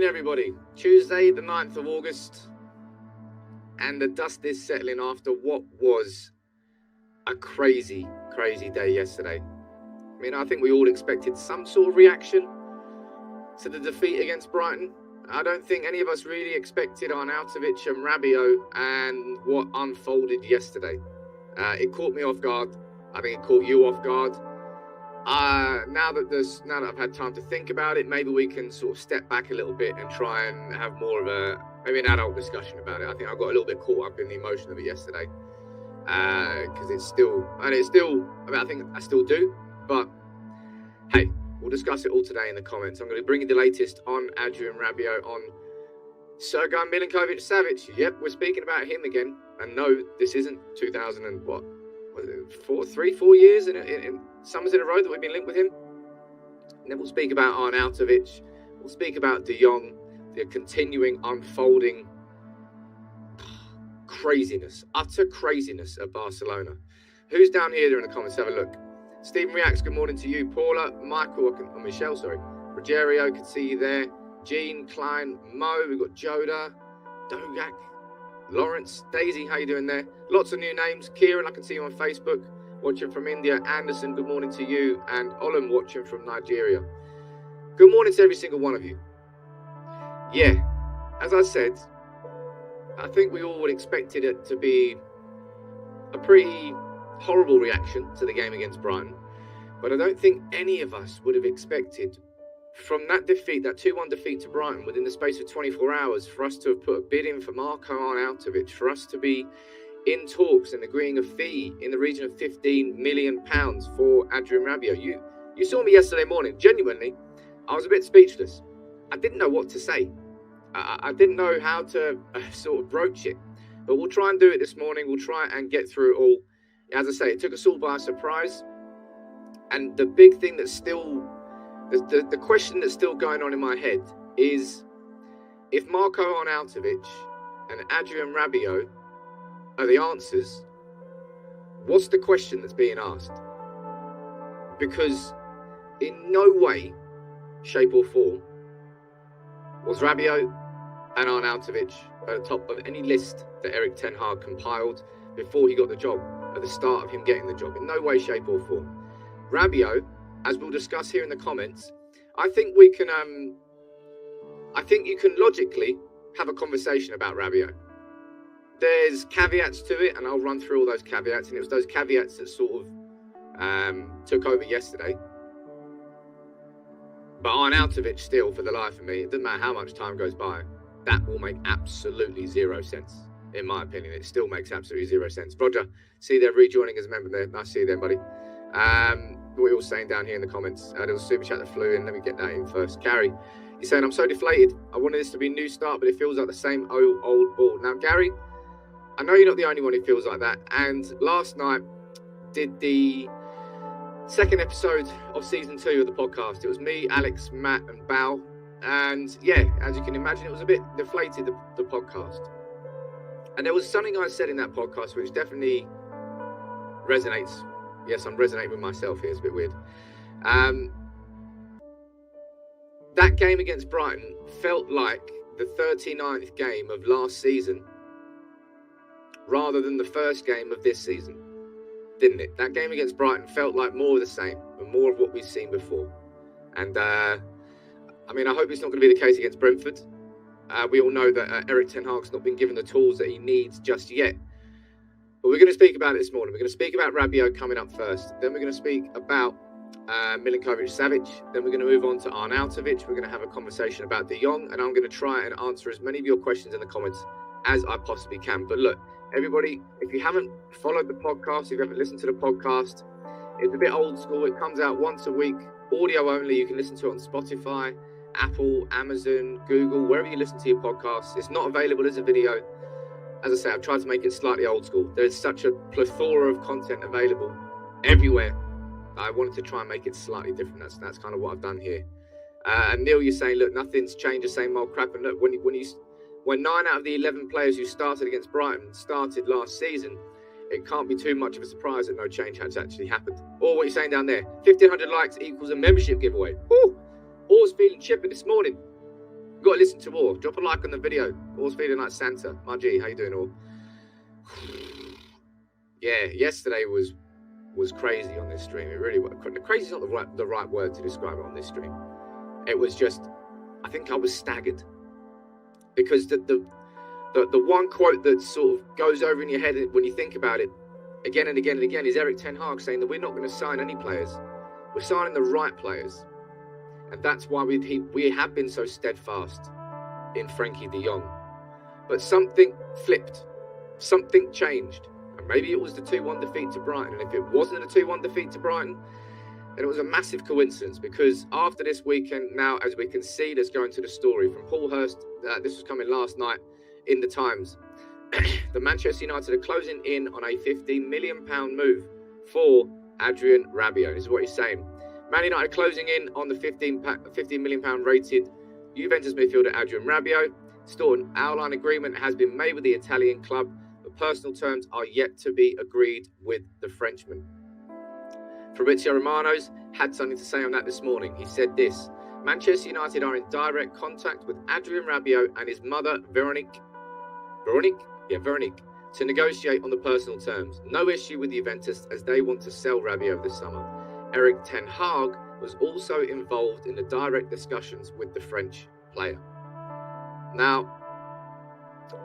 everybody. Tuesday, the 9th of August, and the dust is settling after what was a crazy day yesterday. I mean, I think we all expected some sort of reaction to the defeat against Brighton. I don't think any of us really expected Arnautovic and Rabiot and what unfolded yesterday. It caught me off guard. I think it caught you off guard. Now that I've had time to think about it, maybe we can sort of step back a little bit and try and have more of maybe an adult discussion about it. I think I got a little bit caught up in the emotion of it yesterday, because I think I still do, but hey, we'll discuss it all today in the comments. I'm going to bring you the latest on Adrien Rabiot, on Sergej Milinkovic-Savic. Yep, we're speaking about him again, and no, this isn't 2000 and what? Was it 4 years in summers in a row that we've been linked with him? And then we'll speak about Arnautovic. We'll speak about De Jong, the continuing, unfolding craziness, utter craziness at Barcelona. Who's down here in the comments? Have a look. Stephen reacts. Good morning to you, Paula, Michael, or Michelle. Sorry, Rogerio, can see you there. Jean, Klein, Mo. We've got Joda, Dogak, Lawrence, Daisy, how you doing there? Lots of new names. Kieran, I can see you on Facebook, watching from India. Anderson, good morning to you. And Olam, watching from Nigeria. Good morning to every single one of you. Yeah, as I said, I think we all expected it to be a pretty horrible reaction to the game against Brighton. But I don't think any of us would have expected, from that defeat, that 2-1 defeat to Brighton within the space of 24 hours, for us to have put a bid in for Marko Arnautovic, for us to be in talks and agreeing a fee in the region of £15 million for Adrien Rabiot. You saw me yesterday morning. Genuinely, I was a bit speechless. I didn't know what to say. I didn't know how to sort of broach it. But we'll try and do it this morning. We'll try and get through it all. As I say, it took us all by surprise. And the big thing that's still... The question that's still going on in my head is, if Marko Arnautovic and Adrien Rabiot are the answers, what's the question that's being asked? Because in no way, shape or form was Rabiot and Arnautovic at the top of any list that Erik ten Hag compiled before he got the job, at the start of him getting the job. In no way, shape or form. Rabiot, as we'll discuss here in the comments, I think you can logically have a conversation about Rabiot. There's caveats to it, and I'll run through all those caveats, and it was those caveats that sort of took over yesterday. But Arnautovic still, for the life of me, it doesn't matter how much time goes by, that will make absolutely zero sense. In my opinion, it still makes absolutely zero sense. Roger, see they're rejoining as a member there. Nice to see you there, buddy. What are you all saying down here in the comments? There was a super chat that flew in. Let me get that in first. Gary, he's saying, I'm so deflated. I wanted this to be a new start, but it feels like the same old ball. Now, Gary, I know you're not the only one who feels like that. And last night did the second episode of season 2 of the podcast. It was me, Alex, Matt, and Bao. And yeah, as you can imagine, it was a bit deflated, the podcast. And there was something I said in that podcast which definitely resonates. Yes, I'm resonating with myself here. It's a bit weird. That game against Brighton felt like the 39th game of last season rather than the first game of this season, didn't it? That game against Brighton felt like more of the same and more of what we've seen before. And I mean, I hope it's not going to be the case against Brentford. We all know that Erik ten Hag's not been given the tools that he needs just yet. But we're going to speak about it this morning. We're going to speak about Rabiot coming up first. Then we're going to speak about Milinkovic-Savic. Then we're going to move on to Arnautovic. We're going to have a conversation about De Jong. And I'm going to try and answer as many of your questions in the comments as I possibly can. But look, everybody, if you haven't followed the podcast, if you haven't listened to the podcast, it's a bit old school. It comes out once a week, audio only. You can listen to it on Spotify, Apple, Amazon, Google, wherever you listen to your podcasts. It's not available as a video. As I say, I've tried to make it slightly old school. There's such a plethora of content available everywhere. I wanted to try and make it slightly different. That's kind of what I've done here. And Neil, you're saying, look, nothing's changed, the same old crap. And look, when 9 out of the 11 players who started against Brighton started last season, it can't be too much of a surprise that no change has actually happened. Or what you're saying down there, 1,500 likes equals a membership giveaway. Woo! All's feeling chipper this morning. You've got to listen to all. Drop a like on the video. All's feeling like Santa. My G, how you doing, all? Yeah, yesterday was crazy on this stream. It really was. Crazy is not the right word to describe it on this stream. It was just, I think I was staggered. Because the one quote that sort of goes over in your head when you think about it again and again and again is Erik ten Hag saying that we're not going to sign any players. We're signing the right players. And that's why we have been so steadfast in Frenkie de Jong. But something flipped. Something changed. And maybe it was the 2-1 defeat to Brighton. And if it wasn't a 2-1 defeat to Brighton, then it was a massive coincidence. Because after this weekend, now, as we can see, let's go into the story from Paul Hurst. This was coming last night in the Times. The Manchester United are closing in on a £15 million move for Adrien Rabiot. This is what he's saying. Man United closing in on the £15 million rated Juventus midfielder Adrien Rabiot. Still, an outline agreement has been made with the Italian club, but personal terms are yet to be agreed with the Frenchman. Fabrizio Romano's had something to say on that this morning. He said this: Manchester United are in direct contact with Adrien Rabiot and his mother, Veronique, to negotiate on the personal terms. No issue with Juventus as they want to sell Rabiot this summer. Erik ten Hag was also involved in the direct discussions with the French player. Now,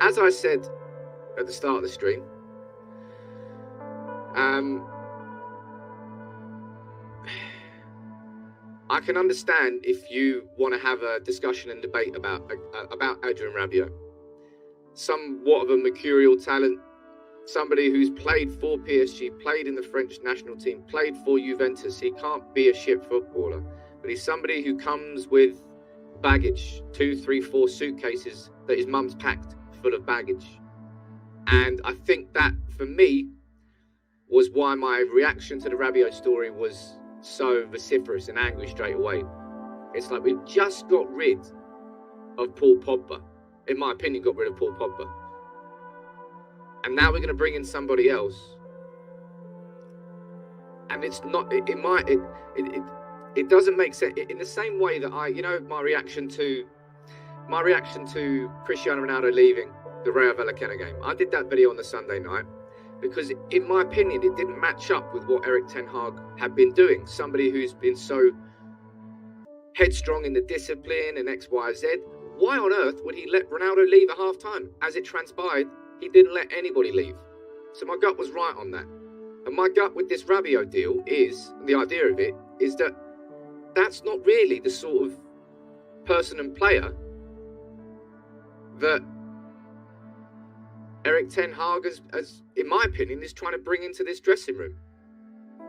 as I said at the start of the stream, I can understand if you want to have a discussion and debate about Adrien Rabiot. Somewhat of a mercurial talent, somebody who's played for PSG, played in the French national team, played for Juventus. He can't be a shit footballer, but he's somebody who comes with baggage, 2, 3, 4 suitcases that his mum's packed full of baggage. And I think that, for me, was why my reaction to the Rabiot story was so vociferous and angry straight away. It's like we just got rid of Paul Pogba. In my opinion, got rid of Paul Pogba. And now we're going to bring in somebody else. And it's not, it doesn't make sense. In the same way that my reaction to Cristiano Ronaldo leaving the Rayo Vallecano game. I did that video on the Sunday night because, in my opinion, it didn't match up with what Erik ten Hag had been doing. Somebody who's been so headstrong in the discipline and X, Y, Z. Why on earth would he let Ronaldo leave at half-time? As it transpired, he didn't let anybody leave. So my gut was right on that. And my gut with this Rabiot deal is, the idea of it, is that that's not really the sort of person and player that Erik ten Hag, as in my opinion, is trying to bring into this dressing room.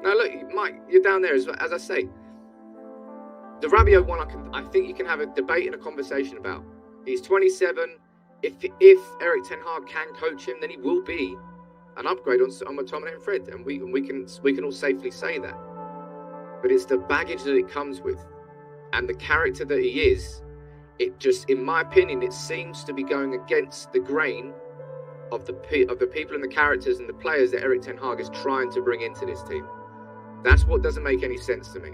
Now look, Mike, you're down there, as I say. The Rabiot one, I think you can have a debate and a conversation about. He's 27. If Erik ten Hag can coach him, then he will be an upgrade on McTominay and Fred, and we can all safely say that. But it's the baggage that it comes with, and the character that he is. It just, in my opinion, it seems to be going against the grain of the people and the characters and the players that Erik ten Hag is trying to bring into this team. That's what doesn't make any sense to me.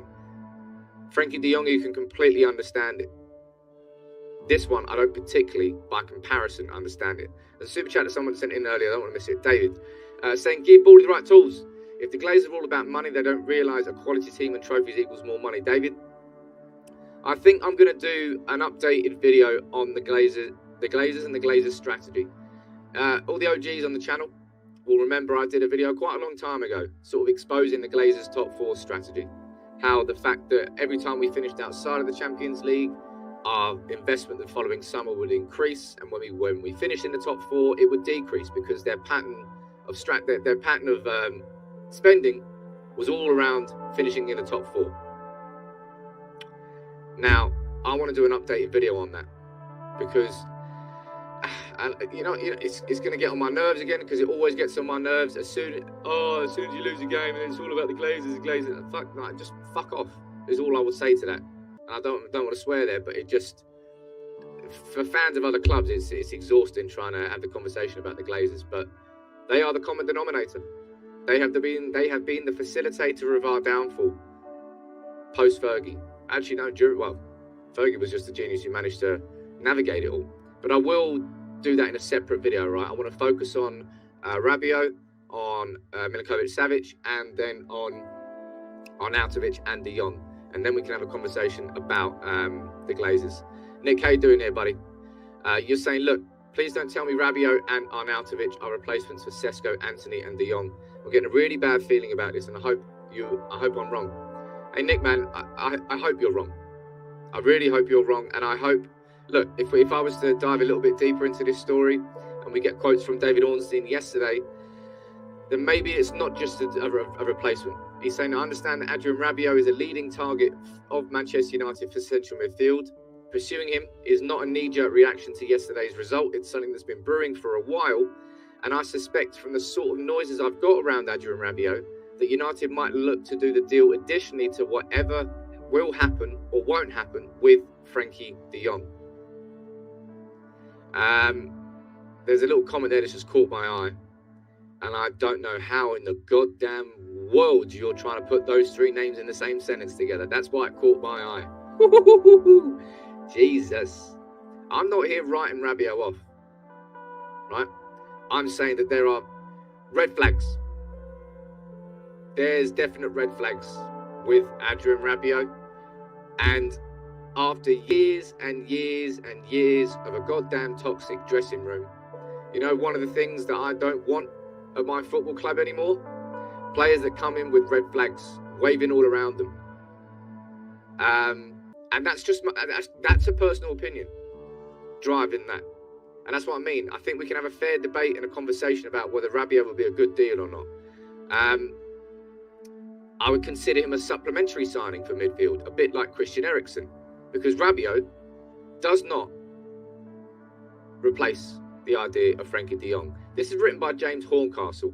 Frenkie de Jong, you can completely understand it. This one, I don't particularly, by comparison, understand it. There's a super chat that someone sent in earlier, I don't want to miss it. David, saying, give Baldy the right tools. If the Glazers are all about money, they don't realise a quality team and trophies equals more money. David, I think I'm going to do an updated video on the Glazers and the Glazers strategy. All the OGs on the channel will remember I did a video quite a long time ago, sort of exposing the Glazers top 4 strategy. How the fact that every time we finished outside of the Champions League, our investment the following summer would increase, and when we finished in the top 4, it would decrease because their pattern of spending was all around finishing in the top 4. Now, I want to do an updated video on that because, it's going to get on my nerves again because it always gets on my nerves as soon as you lose a game and it's all about the Glazers. Just fuck off is all I would say to that. And I don't want to swear there, but it just, for fans of other clubs, it's exhausting trying to have the conversation about the Glazers. But they are the common denominator. They have been the facilitator of our downfall post Fergie. Actually, no, Fergie was just a genius who managed to navigate it all. But I will do that in a separate video, right? I want to focus on Rabiot, on Milinkovic-Savic, and then on Arnautovic and De Jong. And then we can have a conversation about the Glazers. Nick, how you doing here, buddy? You're saying, look, please don't tell me Rabiot and Arnautovic are replacements for Sesko, Anthony, and De Jong. I'm getting a really bad feeling about this, and I hope I'm wrong. Hey, Nick, man, I hope you're wrong. I really hope you're wrong, and I hope, look, if I was to dive a little bit deeper into this story, and we get quotes from David Ornstein yesterday, then maybe it's not just a replacement. He's saying, I understand that Adrien Rabiot is a leading target of Manchester United for central midfield. Pursuing him is not a knee-jerk reaction to yesterday's result. It's something that's been brewing for a while, and I suspect from the sort of noises I've got around Adrien Rabiot that United might look to do the deal additionally to whatever will happen or won't happen with Frenkie de Jong. There's a little comment there that's just caught my eye, and I don't know how in the goddamn world you're trying to put those three names in the same sentence together. That's why it caught my eye. Jesus. I'm not here writing Rabiot off, right? I'm saying that there are red flags. There's definite red flags with Adrien Rabiot. And after years and years and years of a goddamn toxic dressing room, you know, one of the things that I don't want at my football club anymore? Players that come in with red flags waving all around them. And that's just that's a personal opinion driving that. And that's what I mean. I think we can have a fair debate and a conversation about whether Rabiot would be a good deal or not. I would consider him a supplementary signing for midfield, a bit like Christian Eriksen, because Rabiot does not replace the idea of Frenkie de Jong. This is written by James Horncastle.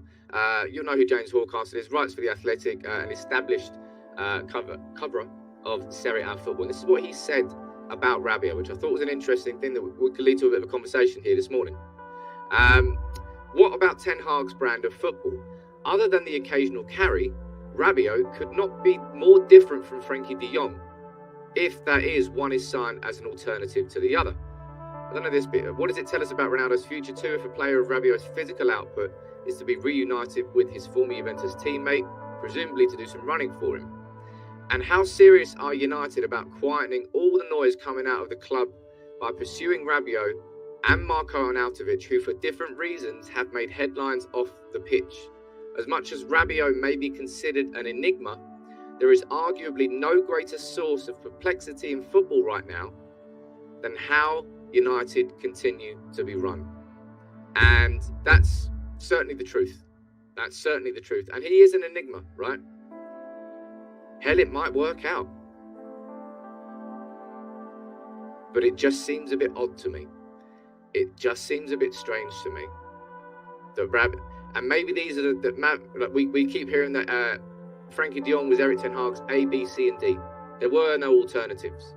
You'll know who James Horncastle is. Writes for The Athletic, an established coverer of Serie A football. And this is what he said about Rabiot, which I thought was an interesting thing that could lead to a bit of a conversation here this morning. What about Ten Hag's brand of football? Other than the occasional carry, Rabiot could not be more different from Frenkie de Jong, if that is, one is signed as an alternative to the other. I don't know this bit. What does it tell us about Ronaldo's future too if a player of Rabiot's physical output is to be reunited with his former Juventus teammate, presumably to do some running for him? And how serious are United about quietening all the noise coming out of the club by pursuing Rabiot and Marko Arnautovic, who for different reasons have made headlines off the pitch? As much as Rabiot may be considered an enigma, there is arguably no greater source of perplexity in football right now than how United continue to be run. And that's certainly the truth. That's certainly the truth. And he is an enigma, right? Hell, it might work out. But it just seems a bit odd to me. It just seems a bit strange to me. The Rabiot, and maybe these are we keep hearing that Frenkie de Jong was Erik Ten Hag's A, B, C, and D. There were no alternatives.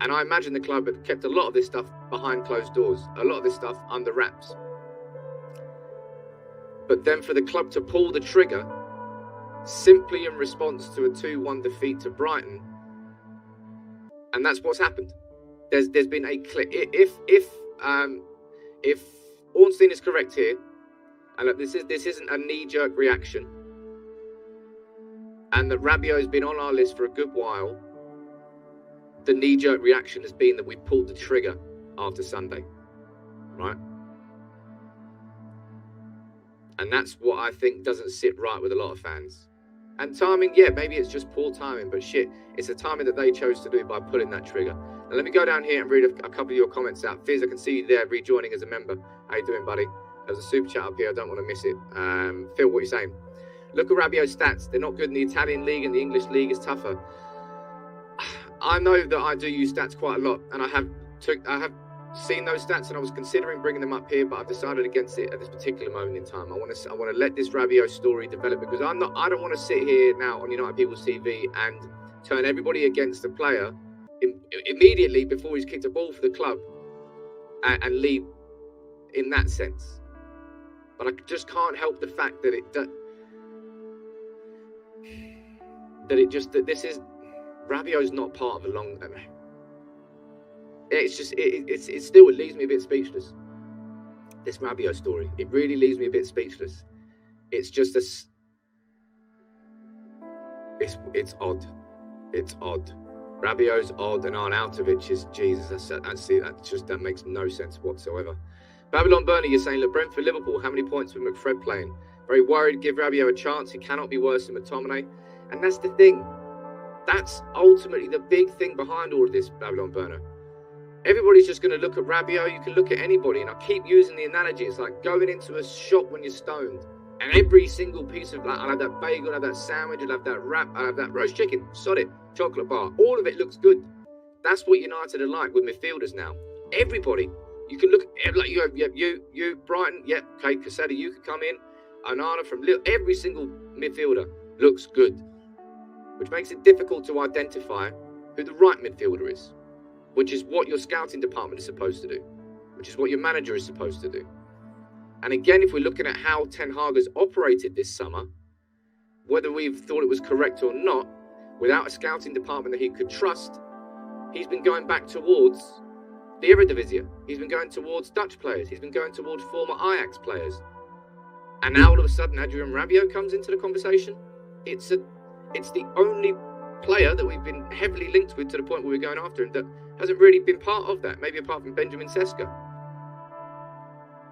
And I imagine the club had kept a lot of this stuff behind closed doors, a lot of this stuff under wraps. But then for the club to pull the trigger simply in response to a 2-1 defeat to Brighton, and that's what's happened. There's been a click. If Ornstein is correct here, and look, this isn't a knee-jerk reaction, and that Rabiot has been on our list for a good while, the knee-jerk reaction has been that we pulled the trigger after Sunday, right? And that's what I think doesn't sit right with a lot of fans. And timing, yeah, maybe it's just poor timing, but shit, it's the timing that they chose to do by pulling that trigger. Now let me go down here and read a couple of your comments out. Fizz, I can see you there rejoining as a member. How you doing, buddy? There's a super chat up here, I don't want to miss it. Phil, what are you saying? Look at Rabiot's stats. They're not good in the Italian league, and the English league is tougher. I know that I do use stats quite a lot, and I have seen those stats, and I was considering bringing them up here, but I've decided against it at this particular moment in time. I want to let this Rabiot story develop, because I don't want to sit here now on United People's TV and turn everybody against the player immediately before he's kicked a ball for the club and lead in that sense. But I just can't help the fact that Rabiot's not part of a long. It's just, it still, it leaves me a bit speechless. This Rabiot story, it really leaves me a bit speechless. It's just it's odd. It's odd. Rabiot's odd, and Arnautovic is, Jesus, that makes no sense whatsoever. Babylon Bernie, you're saying, look, Brentford, Liverpool, how many points with McFred playing? Very worried, give Rabiot a chance. He cannot be worse than McTominay. And that's the thing. That's ultimately the big thing behind all of this, Babylon Burner. Everybody's just going to look at Rabiot. You can look at anybody. And I keep using the analogy. It's like going into a shop when you're stoned. And every single piece of that, I'll have that bagel, I'll have that sandwich, I'll have that wrap, I'll have that roast chicken, sod it, chocolate bar. All of it looks good. That's what United are like with midfielders now. Everybody. You can look at, like, you, Brighton, yep, okay, Casada, you could come in. Onana from Lille, every single midfielder looks good. Which makes it difficult to identify who the right midfielder is. Which is what your scouting department is supposed to do. Which is what your manager is supposed to do. And again, if we're looking at how Ten Hag has operated this summer, whether we've thought it was correct or not, without a scouting department that he could trust, he's been going back towards the Eredivisie. He's been going towards Dutch players. He's been going towards former Ajax players. And now all of a sudden, Adrien Rabiot comes into the conversation. It's the only player that we've been heavily linked with to the point where we're going after him that hasn't really been part of that, maybe apart from Benjamin Seska.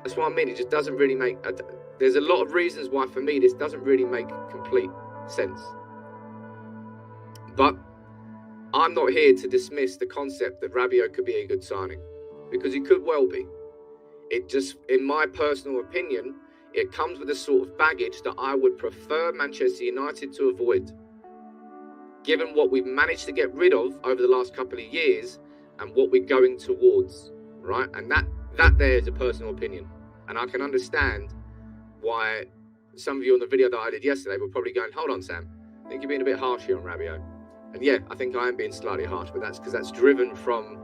That's what I mean. It just doesn't really make... There's a lot of reasons why, for me, this doesn't really make complete sense. But I'm not here to dismiss the concept that Rabiot could be a good signing, because he could well be. It just, in my personal opinion, it comes with a sort of baggage that I would prefer Manchester United to avoid, given what we've managed to get rid of over the last couple of years and what we're going towards, right? And that there is a personal opinion. And I can understand why some of you on the video that I did yesterday were probably going, hold on, Sam, I think you're being a bit harsh here on Rabiot. And yeah, I think I am being slightly harsh, but that's because that's driven from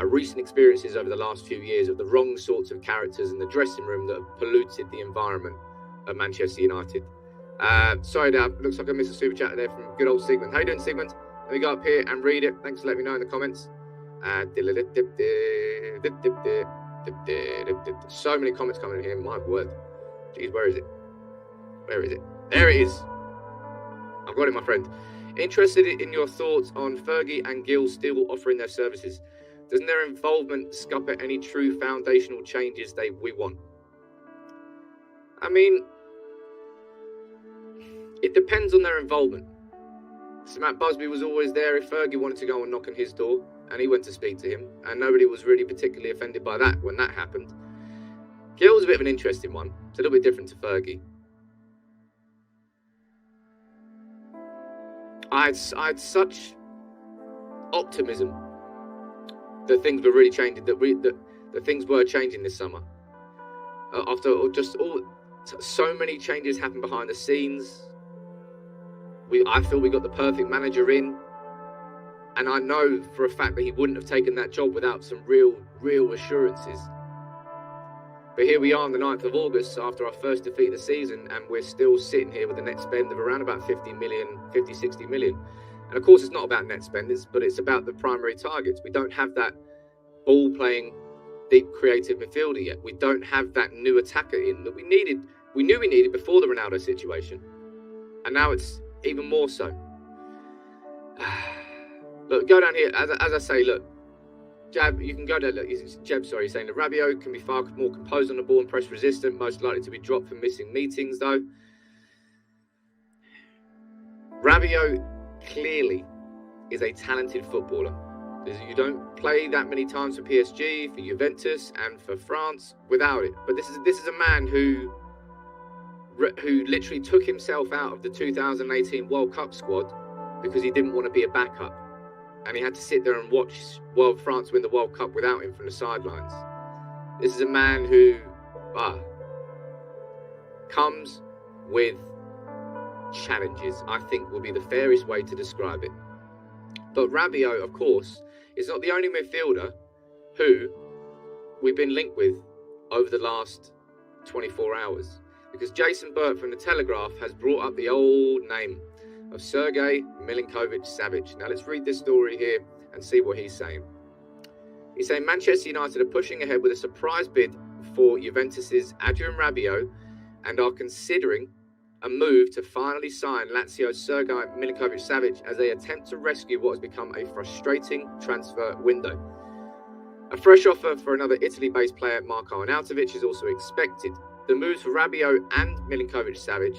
recent experiences over the last few years of the wrong sorts of characters in the dressing room that have polluted the environment at Manchester United. Sorry, Dad, looks like I missed a super chat there from good old Sigmund. How you doing, Sigmund? Let me go up here and read it. Thanks for letting me know in the comments. So many comments coming in here, my word. Jeez, where is it? Where is it? There it is. I've got it, my friend. Interested in your thoughts on Fergie and Gill still offering their services. Doesn't their involvement scupper any true foundational changes we want? I mean, it depends on their involvement. So Matt Busby was always there if Fergie wanted to go and knock on his door, and he went to speak to him, and nobody was really particularly offended by that when that happened. Gill was a bit of an interesting one. It's a little bit different to Fergie. I had such optimism that things were really changing, that things were changing this summer. After so many changes happened behind the scenes, I feel we got the perfect manager in, and I know for a fact that he wouldn't have taken that job without some real assurances. But here we are on the 9th of August after our first defeat of the season, and we're still sitting here with a net spend of around about 60 million. And of course, it's not about net spend, but it's about the primary targets. We don't have that ball-playing, deep, creative midfielder yet. We don't have that new attacker in that we knew we needed before the Ronaldo situation. And now it's even more so. Look, go down here. As I say, look, Jab, you can go down. Look, Jeb, sorry, saying that Rabiot can be far more composed on the ball and press resistant, most likely to be dropped for missing meetings, though. Rabiot clearly is a talented footballer. You don't play that many times for PSG, for Juventus, and for France without it. But this is a man who literally took himself out of the 2018 World Cup squad because he didn't want to be a backup. And he had to sit there and watch France win the World Cup without him from the sidelines. This is a man who comes with challenges, I think will be the fairest way to describe it. But Rabiot, of course, is not the only midfielder who we've been linked with over the last 24 hours. Because Jason Burt from The Telegraph has brought up the old name of Sergej Milinkovic-Savic. Now let's read this story here and see what he's saying. He's saying Manchester United are pushing ahead with a surprise bid for Juventus's Adrien Rabiot and are considering a move to finally sign Lazio's Sergej Milinkovic-Savic as they attempt to rescue what has become a frustrating transfer window. A fresh offer for another Italy-based player, Marko Arnautovic, is also expected. The moves for Rabiot and Milinkovic-Savic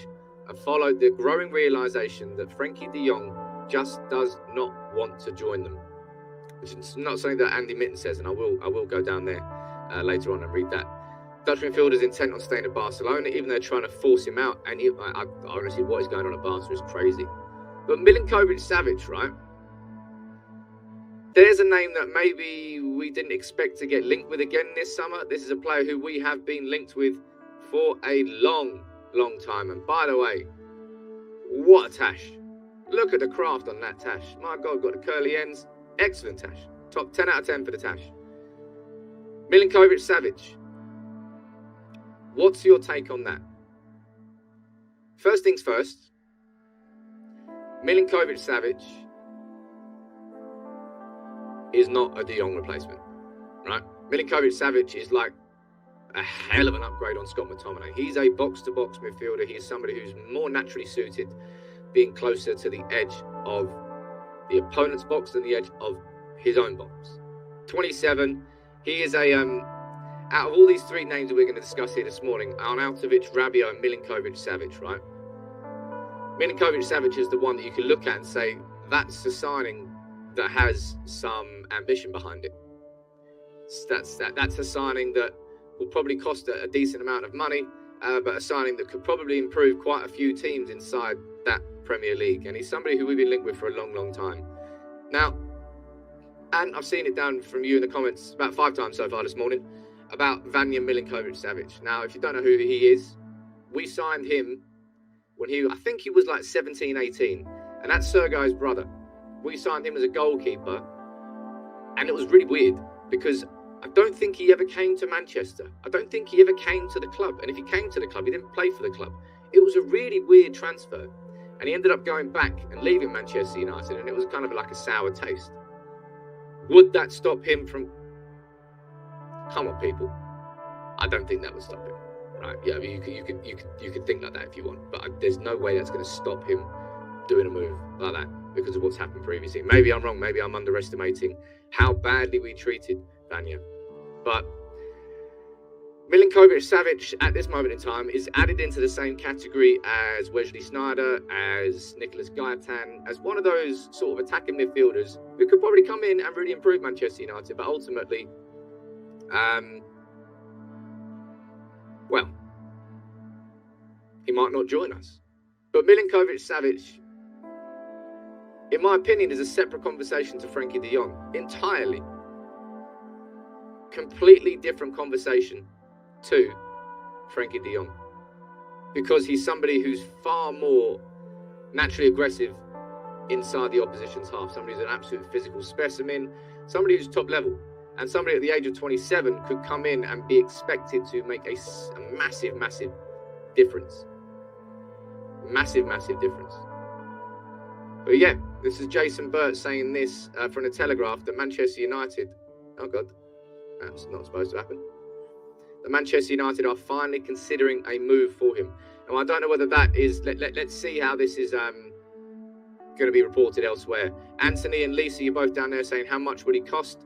have followed the growing realisation that Frenkie de Jong just does not want to join them. Which is not something that Andy Mitten says, and I will go down there later on and read that. Dutch midfielder is intent on staying at Barcelona, even though they're trying to force him out. And honestly, what is going on at Barca is crazy. But Milinkovic-Savic, right? There's a name that maybe we didn't expect to get linked with again this summer. This is a player who we have been linked with for a long, long time. And by the way, what a tash. Look at the craft on that tash. My God, got the curly ends. Excellent tash. Top 10 out of 10 for the tash. Milinkovic-Savic. What's your take on that? First things first. Milinkovic-Savic is not a De Jong replacement, right? Milinkovic-Savic is like a hell of an upgrade on Scott McTominay. He's a box-to-box midfielder. He's somebody who's more naturally suited being closer to the edge of the opponent's box than the edge of his own box. 27. He is a out of all these three names that we're going to discuss here this morning, Arnautovic, Rabiot, and Milinkovic-Savic, right? Milinkovic-Savic is the one that you can look at and say that's a signing that has some ambition behind it. That's a signing that will probably cost a decent amount of money, but a signing that could probably improve quite a few teams inside that Premier League. And he's somebody who we've been linked with for a long, long time. Now, and I've seen it down from you in the comments about 5 times so far this morning about Vanya Milinkovic-Savic. Now, if you don't know who he is, we signed him when I think he was like 17, 18. And that's Sergej's brother. We signed him as a goalkeeper. And it was really weird because I don't think he ever came to Manchester. I don't think he ever came to the club. And if he came to the club, he didn't play for the club. It was a really weird transfer. And he ended up going back and leaving Manchester United. And it was kind of like a sour taste. Would that stop him from... Come on, people. I don't think that would stop him. Right? Yeah, I mean, you could think like that if you want. But there's no way that's going to stop him doing a move like that because of what's happened previously. Maybe I'm wrong. Maybe I'm underestimating how badly we treated Vanya. But Milinkovic-Savic at this moment in time is added into the same category as Wesley Sneijder, as Nicolas Gaetan, as one of those sort of attacking midfielders who could probably come in and really improve Manchester United, but ultimately, well, he might not join us. But Milinkovic-Savic, in my opinion, is a separate conversation to Frenkie de Jong. Entirely. Completely different conversation to Frenkie de Jong. Because he's somebody who's far more naturally aggressive inside the opposition's half. Somebody who's an absolute physical specimen. Somebody who's top level. And somebody at the age of 27 could come in and be expected to make a massive, massive difference. Massive, massive difference. But yeah, this is Jason Burt saying this from the Telegraph that Manchester United... Oh God, that's not supposed to happen. That Manchester United are finally considering a move for him. Now, I don't know whether that is... Let's see how this is going to be reported elsewhere. Anthony and Lisa, you're both down there saying how much would he cost?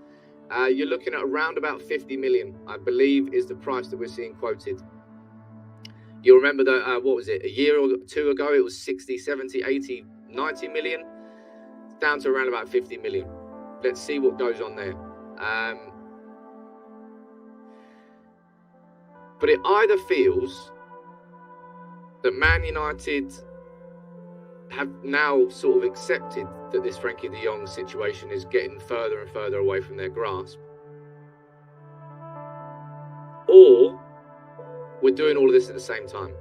You're looking at around about 50 million, I believe, is the price that we're seeing quoted. You'll remember that, what was it, a year or two ago, it was 60, 70, 80, 90 million. It's down to around about 50 million. Let's see what goes on there. But it either feels that Man United have now sort of accepted that this Frenkie de Jong situation is getting further and further away from their grasp, or we're doing all of this at the same time.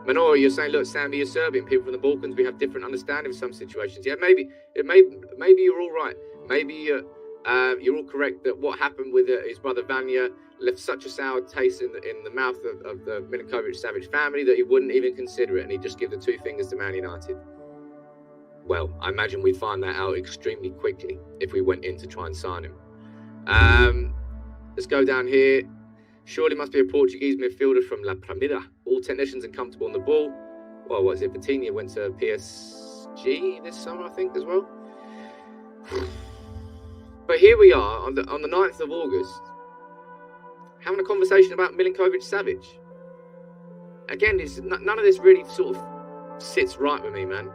Manora, you're saying, look, Sammy, you're Serbian. People from the Balkans, we have different understanding of some situations. Yeah, maybe you're all right. Maybe you're all correct that what happened with his brother Vanya left such a sour taste in the mouth of the Milinkovic-Savic family that he wouldn't even consider it, and he'd just give the 2 fingers to Man United. well, I imagine we'd find that out extremely quickly if we went in to try and sign him. Let's go down here. Surely must be a Portuguese midfielder from La Primera. All technicians and comfortable on the ball. Well, what is it? Vitinha went to PSG this summer, I think, as well. But here we are on the 9th of August, having a conversation about Milinkovic-Savic. Again, none of this really sort of sits right with me, man.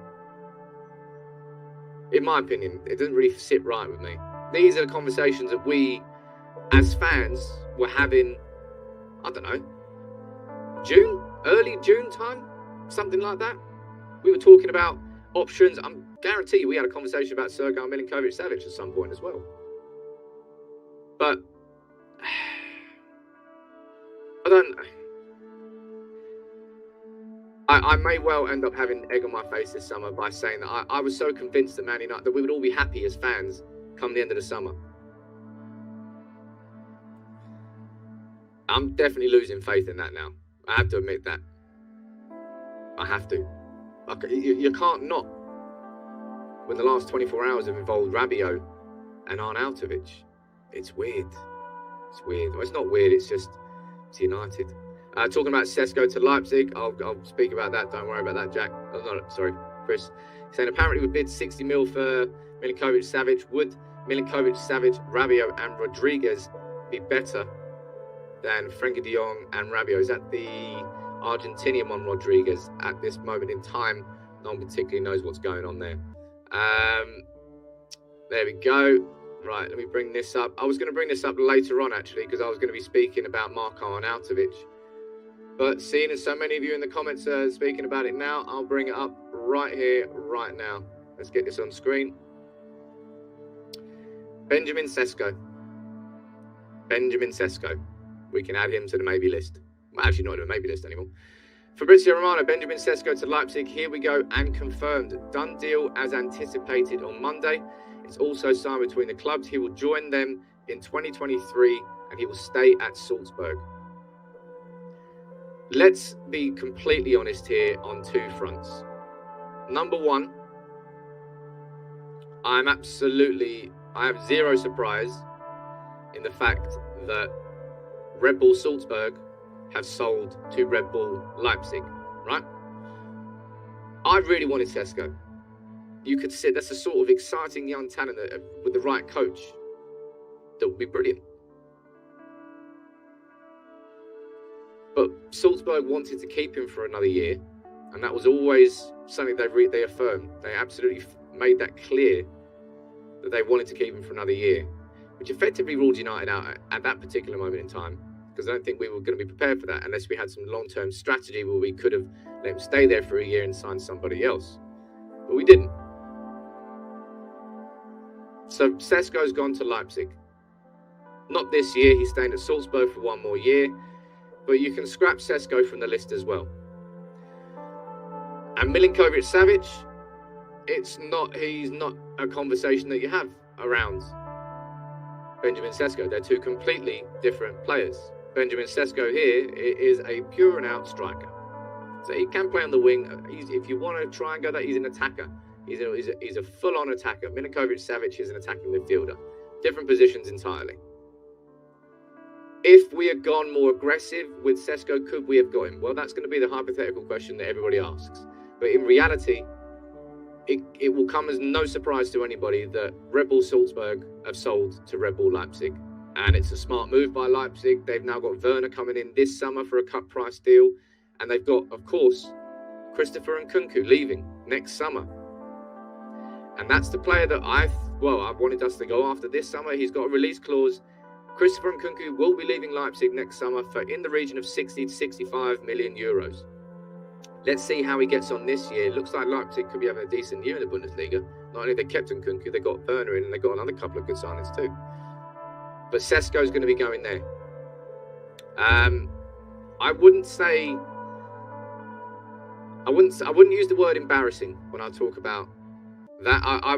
In my opinion, it doesn't really sit right with me. These are the conversations that we, as fans, were having, I don't know, early June time, something like that. We were talking about options. I guarantee you we had a conversation about Sergej Milinkovic-Savic at some point as well. But I may well end up having egg on my face this summer by saying that I was so convinced that Man United, that we would all be happy as fans come the end of the summer. I'm definitely losing faith in that now. I have to admit that. I have to. You can't not. When the last 24 hours have involved Rabiot and Arnautovic. It's weird. It's weird. Well, it's not weird, it's United. Talking about Sesko to Leipzig, I'll speak about that. Don't worry about that, Jack. Chris. Saying apparently we bid 60 mil for Milinkovic-Savic. Would Milinkovic-Savic, Rabiot and Rodriguez be better than Frenkie de Jong and Rabiot? Is that the Argentinian one, Rodriguez? At this moment in time, no one particularly knows what's going on there. There we go. Right, let me bring this up. I was going to bring this up later on, actually, because I was going to be speaking about Marko Arnautovic. But seeing as so many of you in the comments are speaking about it now, I'll bring it up right here, right now. Let's get this on screen. Benjamin Sesko. We can add him to the maybe list. Well, actually, not in the maybe list anymore. Fabrizio Romano, Benjamin Sesko to Leipzig. Here we go, and confirmed. Done deal as anticipated on Monday. It's also signed between the clubs. He will join them in 2023 and he will stay at Salzburg. Let's be completely honest here on two fronts. Number one, I have zero surprise in the fact that Red Bull Salzburg have sold to Red Bull Leipzig, right? I really wanted Sesko. You could sit, that's a sort of exciting young talent that, with the right coach, that would be brilliant. But Salzburg wanted to keep him for another year, and that was always something they affirmed. They absolutely made that clear that they wanted to keep him for another year, which effectively ruled United out at that particular moment in time, because I don't think we were going to be prepared for that unless we had some long-term strategy where we could have let him stay there for a year and sign somebody else. But we didn't. So Sesko's gone to Leipzig. Not this year, he's staying at Salzburg for one more year, but you can scrap Sesko from the list as well. And Milinkovic-Savic, he's not a conversation that you have around Benjamin Sesko. They're two completely different players. Benjamin Sesko here is a pure and out striker. So he can play on the wing. If you want to try and go that, he's an attacker. He's a full-on attacker. Milinkovic-Savic is an attacking midfielder. Different positions entirely. If we had gone more aggressive with Sesko, could we have got him? Well, that's going to be the hypothetical question that everybody asks. But in reality, it will come as no surprise to anybody that Red Bull Salzburg have sold to Red Bull Leipzig. And it's a smart move by Leipzig. They've now got Werner coming in this summer for a cut price deal. And they've got, of course, Christopher Nkunku leaving next summer. And that's the player that I wanted us to go after this summer. He's got a release clause. Christopher Nkunku will be leaving Leipzig next summer for in the region of 60 to 65 million euros. Let's see how he gets on this year. It looks like Leipzig could be having a decent year in the Bundesliga. Not only they kept Nkunku, they got Werner in and they got another couple of good signings too. But Sesko's going to be going there. I wouldn't use the word embarrassing when I talk about that. I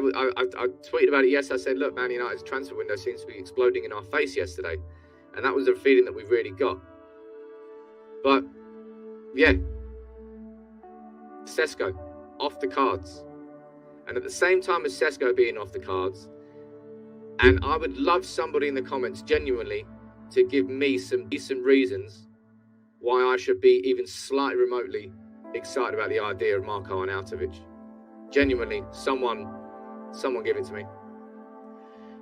tweeted about it yesterday. I said, look, Man United's transfer window seems to be exploding in our face yesterday. And that was a feeling that we really got. But, yeah. Sesko, off the cards. and at the same time as Sesko being off the cards. And I would love somebody in the comments genuinely to give me some decent reasons why I should be even slightly remotely excited about the idea of Marko Arnautovic. Genuinely, someone give it to me.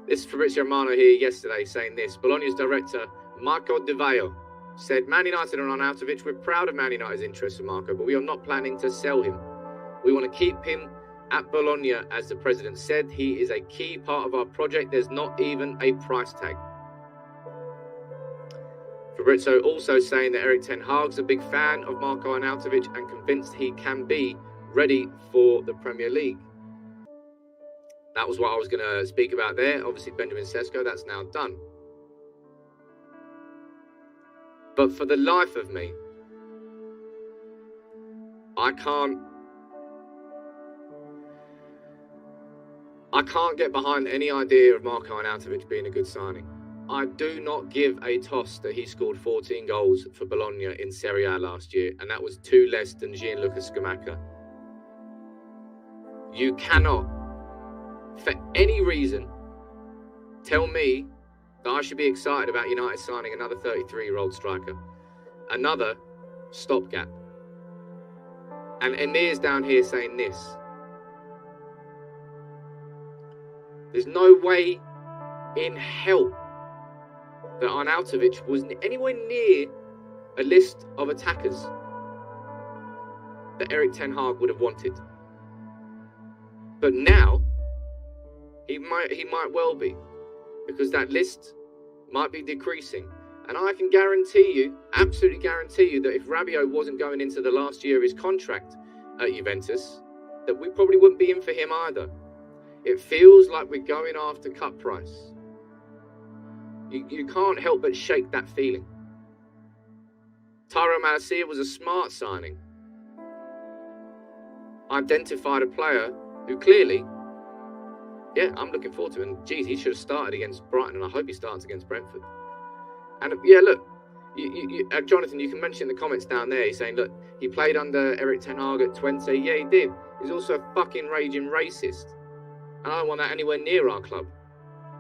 This is Fabrizio Romano here yesterday saying this. Bologna's director, Marco Di Vaio, said, Man United and Arnautovic, we're proud of Man United's interest in Marco, but we are not planning to sell him. We want to keep him at Bologna, as the president said. He is a key part of our project. There's not even a price tag. Fabrizio also saying that Erik ten Hag's a big fan of Marko Arnautovic and convinced he can be ready for the Premier League. That was what I was going to speak about there. Obviously, Benjamin Sesko, that's now done. But for the life of me, I can't get behind any idea of Marko Arnautovic being a good signing. I do not give a toss that he scored 14 goals for Bologna in Serie A last year, and that was 2 less than Gianluca Scamacca. You cannot, for any reason, tell me that I should be excited about United signing another 33-year-old striker. Another stopgap. And Emir's down here saying this. There's no way in hell that Arnautovic was anywhere near a list of attackers that Erik ten Hag would have wanted. But now, he might well be, because that list might be decreasing. And I can guarantee you, absolutely guarantee you, that if Rabiot wasn't going into the last year of his contract at Juventus, that we probably wouldn't be in for him either. It feels like we're going after cut price. You can't help but shake that feeling. Tyrone Malacia was a smart signing. Identified a player who clearly, yeah, I'm looking forward to it. And geez, he should have started against Brighton, and I hope he starts against Brentford. And yeah, look, Jonathan, you can mention in the comments down there, he's saying, look, he played under Erik ten Hag at 20. Yeah, he did. He's also a fucking raging racist. And I don't want that anywhere near our club.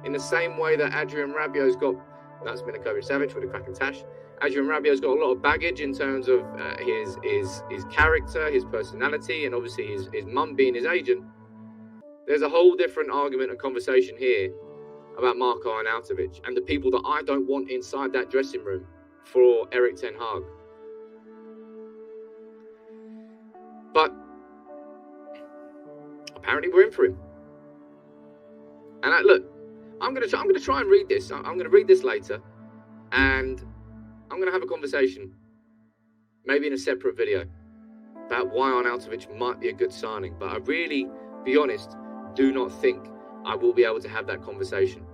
In the same way that Adrien Rabiot's got, that's Milinkovic-Savic with a cracking tash. Adrien Rabiot's got a lot of baggage in terms of his character, his personality, and obviously his mum being his agent. There's a whole different argument and conversation here about Marko Arnautovic and the people that I don't want inside that dressing room for Erik ten Hag. But apparently we're in for him. And look, I'm gonna try and read this. I'm gonna read this later, and I'm gonna have a conversation, maybe in a separate video, about why Arnautovic might be a good signing. But I really, be honest, do not think I will be able to have that conversation.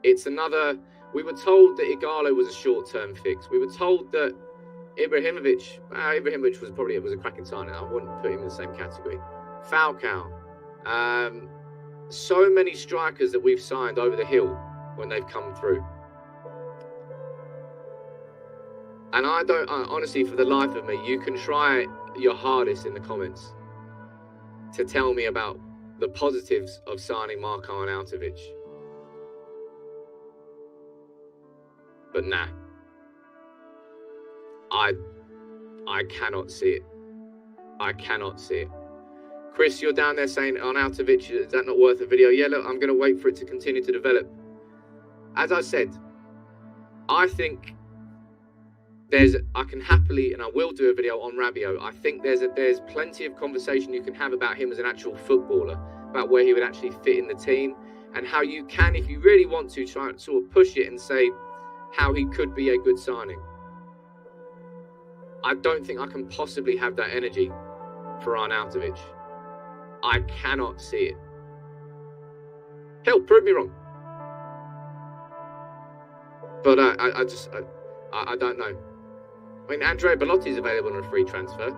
It's another. We were told that Igalo was a short-term fix. We were told that Ibrahimovic was a cracking signing. I wouldn't put him in the same category. Falcao. So many strikers that we've signed over the hill when they've come through. And honestly, for the life of me, you can try your hardest in the comments to tell me about the positives of signing Marko Arnautovic. But nah. I cannot see it. I cannot see it. Chris, you're down there saying Arnautovic, is that not worth a video? Yeah, look, I'm going to wait for it to continue to develop. As I said, I think I can happily, and I will do a video on Rabiot. I think there's plenty of conversation you can have about him as an actual footballer, about where he would actually fit in the team, and how you can, if you really want to, try and sort of push it and say how he could be a good signing. I don't think I can possibly have that energy for Arnautovic. I cannot see it. Hell, prove me wrong. But I don't know. I mean, Andrea Bellotti is available on a free transfer.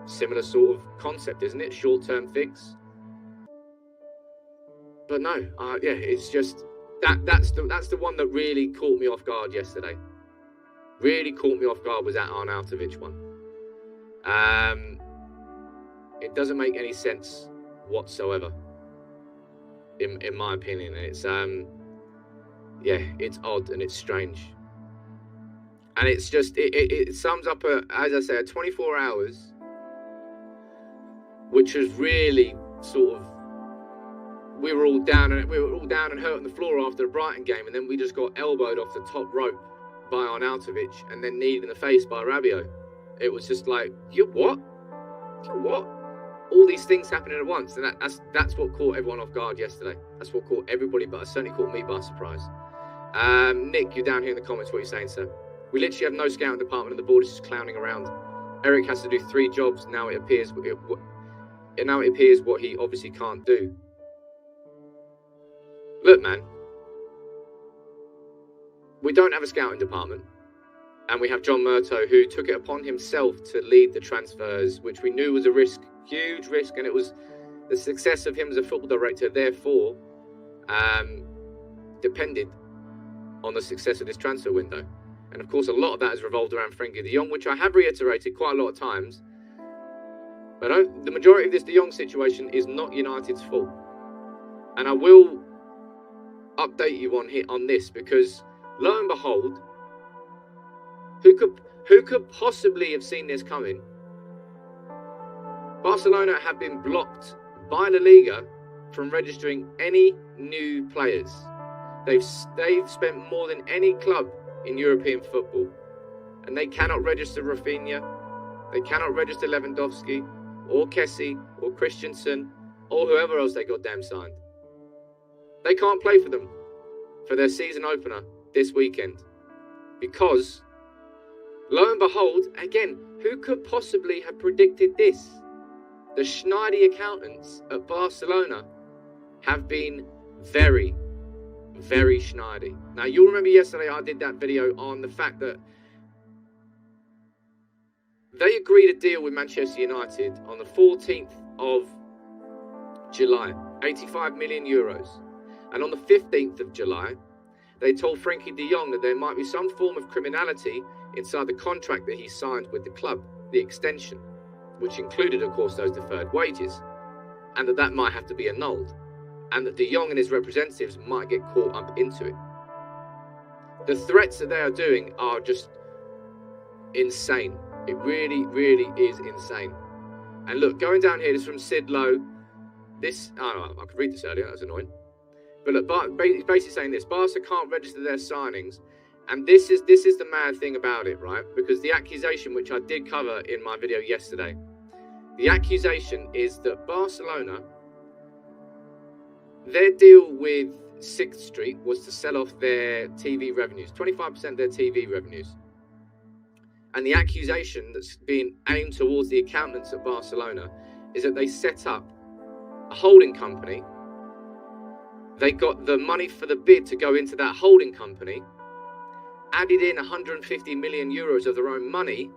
Similar sort of concept, isn't it? Short-term fix. But no, yeah, it's just that's the one that really caught me off guard yesterday. Really caught me off guard was that Arnautovic one. It doesn't make any sense whatsoever, in my opinion. It's it's odd and it's strange, and it's just it sums up as I said, 24 hours, which was really sort of, we were all down and hurt on the floor after the Brighton game, and then we just got elbowed off the top rope by Arnautovic and then kneed in the face by Rabiot. It was just like, you what? All these things happening at once, and that's what caught everyone off guard yesterday. That's what caught everybody, but it certainly caught me by surprise. Nick, you're down here in the comments. What are you saying, sir? We literally have no scouting department, and the board is just clowning around. Erik has to do 3 jobs now. It appears what he obviously can't do. Look, man, we don't have a scouting department, and we have John Murtough, who took it upon himself to lead the transfers, which we knew was a risk, huge risk, and it was the success of him as a football director, therefore, depended on the success of this transfer window. And of course, a lot of that has revolved around Frenkie de Jong, which I have reiterated quite a lot of times. But the majority of this de Jong situation is not United's fault. And I will update you on this, because lo and behold, who could possibly have seen this coming? Barcelona have been blocked by La Liga from registering any new players. They've spent more than any club in European football, and they cannot register Rafinha, they cannot register Lewandowski, or Kessie, or Christensen, or whoever else they got damn signed. They can't play for them for their season opener this weekend, because, lo and behold, again, who could possibly have predicted this? The Schneidy accountants at Barcelona have been very, very Schneidy. Now, you'll remember yesterday I did that video on the fact that they agreed a deal with Manchester United on the 14th of July, 85 million euros. And on the 15th of July, they told Frenkie de Jong that there might be some form of criminality inside the contract that he signed with the club, the extension, which included, of course, those deferred wages, and that might have to be annulled, and that de Jong and his representatives might get caught up into it. The threats that they are doing are just insane. It really, really is insane. And look, going down here, this is from Sid Lowe. I could read this earlier, that was annoying. But look, he's basically saying this: Barca can't register their signings, and this is the mad thing about it, right? Because the accusation, which I did cover in my video yesterday, the accusation is that Barcelona, their deal with 6th Street was to sell off their TV revenues, 25% of their TV revenues. And the accusation that's being aimed towards the accountants at Barcelona is that they set up a holding company. They got the money for the bid to go into that holding company, added in 150 million euros of their own money,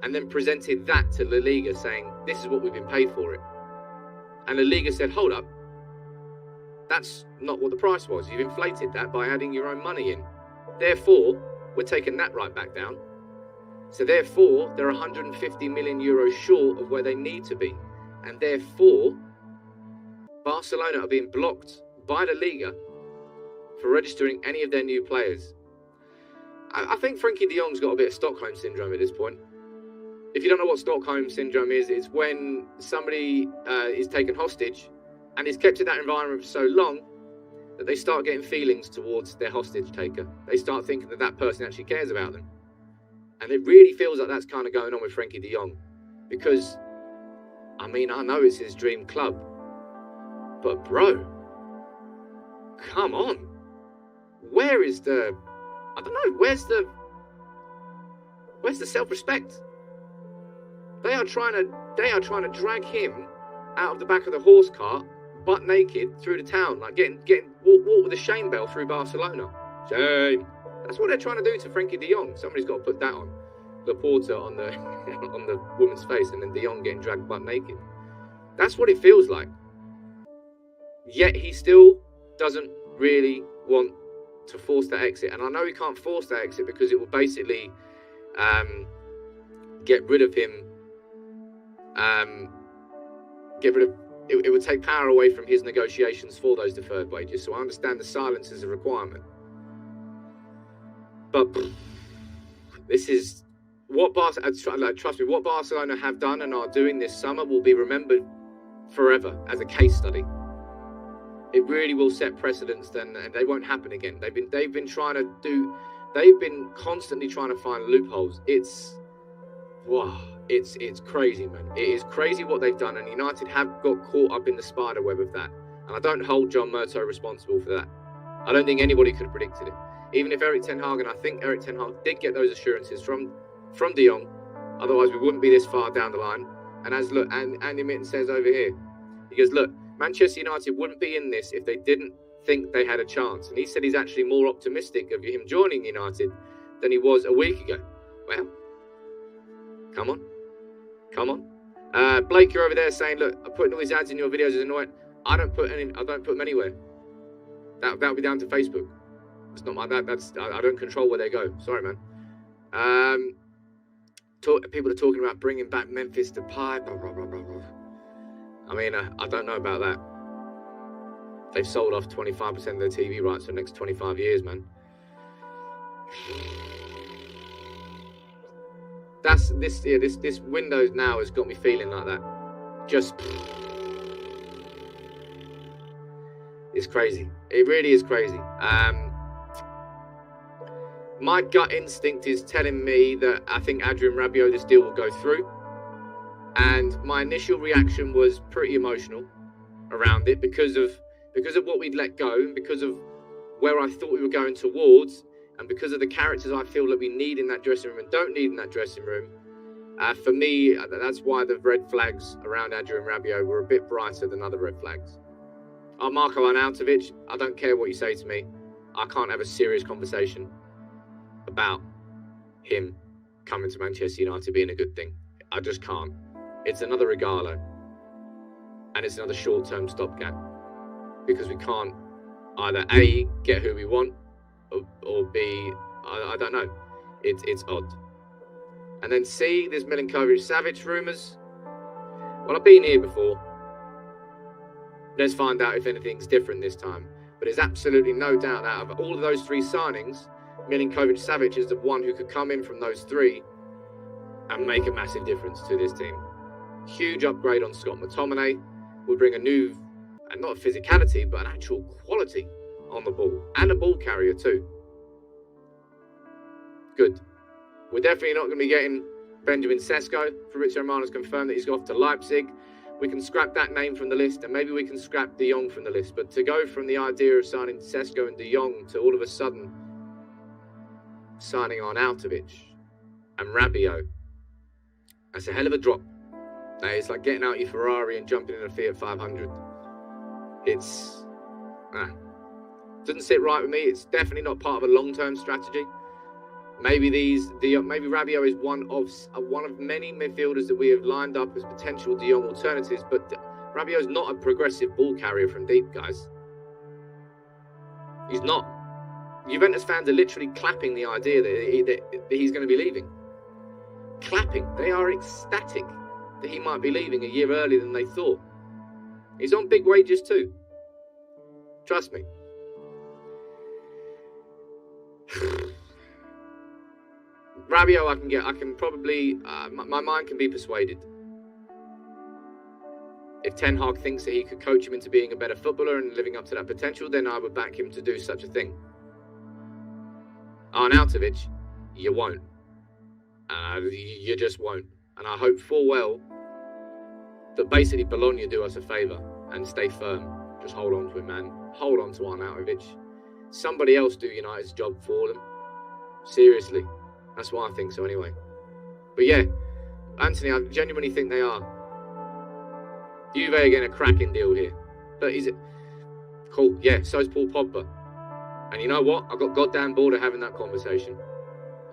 and then presented that to La Liga, saying, this is what we've been paid for it. And La Liga said, hold up, that's not what the price was. You've inflated that by adding your own money in. Therefore, we're taking that right back down. So therefore, they're 150 million euros short of where they need to be. And therefore, Barcelona are being blocked by La Liga for registering any of their new players. I think Frenkie de Jong's got a bit of Stockholm Syndrome at this point. If you don't know what Stockholm Syndrome is, it's when somebody is taken hostage and is kept in that environment for so long that they start getting feelings towards their hostage taker. They start thinking that that person actually cares about them. And it really feels like that's kind of going on with Frenkie de Jong. Because, I mean, I know it's his dream club, but bro, come on. Where is the, I don't know, where's the self-respect? They are trying to drag him out of the back of the horse cart, butt naked, through the town, like getting walk with a shame bell through Barcelona. Shame. That's what they're trying to do to Frenkie de Jong. Somebody's got to put that on. Laporta on the on the woman's face, and then de Jong getting dragged butt naked. That's what it feels like. Yet he still doesn't really want to force that exit. And I know he can't force that exit because it will basically get rid of him. Get rid of it would take power away from his negotiations for those deferred wages. So I understand the silence is a requirement. But this is what trust me, what Barcelona have done and are doing this summer will be remembered forever as a case study. It really will set precedents, and they won't happen again. They've been constantly trying to find loopholes. It's crazy, man. It is crazy what they've done, and United have got caught up in the spider web of that. And I don't hold John Murtough responsible for that. I don't think anybody could have predicted it. Even if Erik ten Hag, and I think Erik ten Hag did get those assurances from De Jong, otherwise we wouldn't be this far down the line. And Andy Mitten says over here, he goes, look, Manchester United wouldn't be in this if they didn't think they had a chance. And he said he's actually more optimistic of him joining United than he was a week ago. Well, come on. Blake, you're over there saying, look, I'm putting all these ads in your videos is annoying. I don't put them anywhere. That'll be down to Facebook. It's not my bad. I don't control where they go. Sorry, man. People are talking about bringing back Memphis Depay. Blah, blah, blah, blah, blah. I mean, I don't know about that. They've sold off 25% of their TV rights for the next 25 years, man. This window now has got me feeling like that. It's crazy. It really is crazy. My gut instinct is telling me that I think Adrien Rabiot, this deal will go through. And my initial reaction was pretty emotional around it because of what we'd let go, and because of where I thought we were going towards, and because of the characters I feel that we need in that dressing room and don't need in that dressing room. For me, that's why the red flags around Adrien Rabiot were a bit brighter than other red flags. Marko Arnautovic, I don't care what you say to me. I can't have a serious conversation about him coming to Manchester United being a good thing. I just can't. It's another Regalo. And it's another short-term stopgap. Because we can't either A, get who we want, or B, I don't know. It's odd. And then C, there's Milinkovic-Savic rumours. Well, I've been here before. Let's find out if anything's different this time. But there's absolutely no doubt that out of all of those three signings, Milinkovic-Savic is the one who could come in from those three and make a massive difference to this team. Huge upgrade on Scott McTominay. Will bring a new, and not a physicality, but an actual quality on the ball. And a ball carrier too. Good. We're definitely not going to be getting Benjamin Sesko. Fabrizio Romano's confirmed that he's off to Leipzig. We can scrap that name from the list, and maybe we can scrap De Jong from the list. But to go from the idea of signing Sesko and De Jong to all of a sudden signing Arnautovic and Rabiot, that's a hell of a drop. It's like getting out your Ferrari and jumping in a Fiat 500. Doesn't sit right with me. It's definitely not part of a long-term strategy. Maybe Rabiot is one of many midfielders that we have lined up as potential De Jong alternatives, but Rabiot is not a progressive ball carrier from deep, guys. He's not. Juventus fans are literally clapping the idea that he's going to be leaving. Clapping. They are ecstatic that he might be leaving a year earlier than they thought. He's on big wages too. Trust me. Rabiot, I can probably, my mind can be persuaded. If Ten Hag thinks that he could coach him into being a better footballer and living up to that potential, then I would back him to do such a thing. Arnautovic, you won't. You just won't. And I hope full well that basically Bologna do us a favour and stay firm. Just hold on to him, man. Hold on to Arnautovic. Somebody else do United's job for them. Seriously. That's what I think so anyway. But yeah, Anthony, I genuinely think they are. Juve are getting a cracking deal here. But is it cool? Yeah, so's Paul Pogba. And you know what? I got goddamn bored of having that conversation.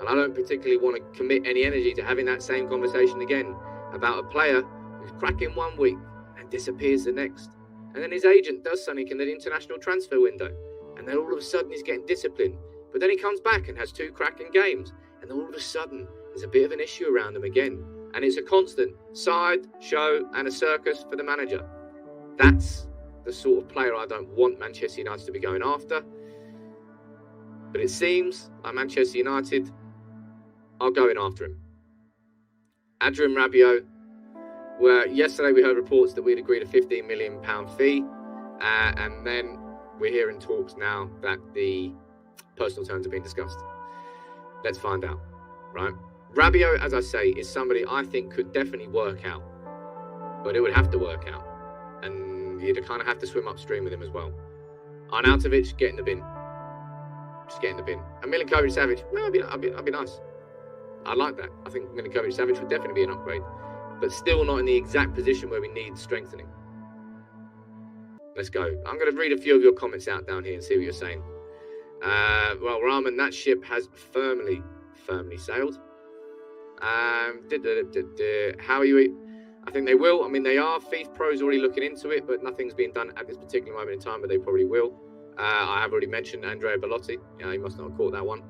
And I don't particularly want to commit any energy to having that same conversation again about a player who's cracking 1 week and disappears the next. And then his agent does something in the international transfer window. And then all of a sudden he's getting disciplined. But then he comes back and has 2 cracking games. And all of a sudden there's a bit of an issue around him again. And it's a constant side, show and a circus for the manager. That's the sort of player I don't want Manchester United to be going after. But it seems like Manchester United are going after him. Adrien Rabiot, where yesterday we heard reports that we'd agreed a £15 million fee, and then we're hearing talks now that the personal terms are being discussed. Let's find out, right? Rabiot, as I say, is somebody I think could definitely work out, but it would have to work out, and you'd kind of have to swim upstream with him as well. Arnautovic, get in the bin. Just get in the bin. And Milinkovic-Savic, well, I'd be nice. I like that. I think Milinkovic-Savic would definitely be an upgrade, but still not in the exact position where we need strengthening. Let's go. I'm going to read a few of your comments out down here and see what you're saying. Well, Rahman, that ship has firmly sailed. How are you? I think they will. I mean, they are. FIFA Pro's already looking into it, but nothing's being done at this particular moment in time, but they probably will. I have already mentioned Andrea Bellotti. Yeah, he must not have caught that one.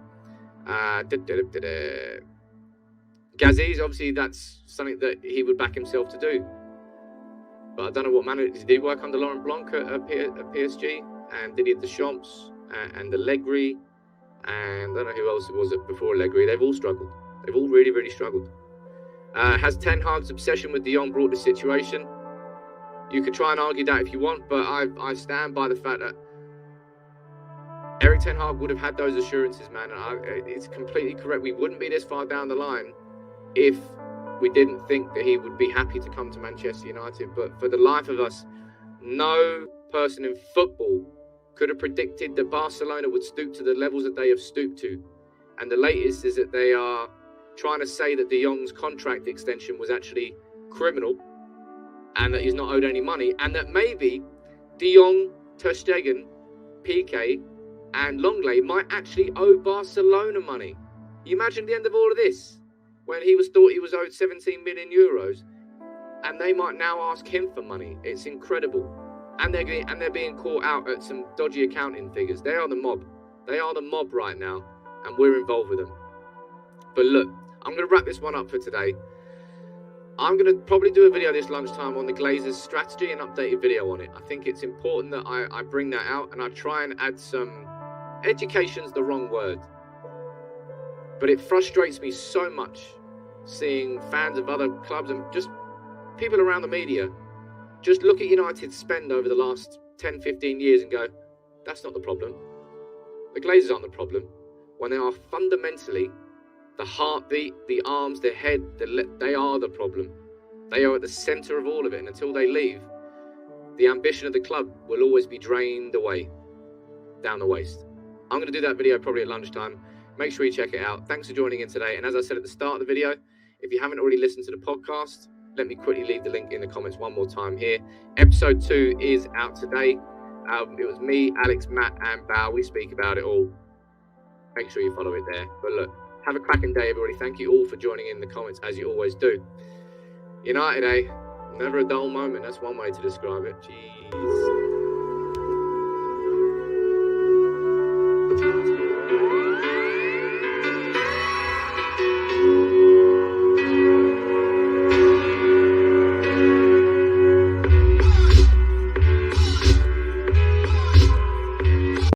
Gaziz, obviously, that's something that he would back himself to do. But I don't know what manner. Did he work under Laurent Blanc at PSG? And did he have the Champs and the Allegri? And I don't know who else it was before Allegri. They've all struggled. They've all really struggled. Has Ten Hag's obsession with De Jong brought this situation? You could try and argue that if you want, but I stand by the fact that Erik Ten Hag would have had those assurances, man. It's completely correct. We wouldn't be this far down the line if we didn't think that he would be happy to come to Manchester United. But for the life of us, no person in football could have predicted that Barcelona would stoop to the levels that they have stooped to. And the latest is that they are trying to say that De Jong's contract extension was actually criminal and that he's not owed any money, and that maybe De Jong, Ter Stegen, Piqué and Longley might actually owe Barcelona money. You imagine the end of all of this when he thought he was owed 17 million euros, and they might now ask him for money. It's incredible, and they're being caught out at some dodgy accounting figures. They are the mob. They are the mob right now, and we're involved with them. But look, I'm going to wrap this one up for today. I'm going to probably do a video this lunchtime on the Glazers' strategy, an updated video on it. I think it's important that I bring that out, and I try and add some... Education's the wrong word. But it frustrates me so much seeing fans of other clubs and just people around the media just look at United's spend over the last 10, 15 years and go, that's not the problem. The Glazers aren't the problem. When they are fundamentally the heartbeat, the arms, the head, they are the problem. They are at the centre of all of it. And until they leave, the ambition of the club will always be drained away, down the waist. I'm going to do that video probably at lunchtime. Make sure you check it out. Thanks for joining in today. And as I said at the start of the video, if you haven't already listened to the podcast, let me quickly leave the link in the comments one more time here. Episode 2 is out today. It was me, Alex, Matt, and Bao. We speak about it all. Make sure you follow it there. But look, have a cracking day, everybody. Thank you all for joining in the comments, as you always do. United, Never a dull moment. That's one way to describe it. Jeez.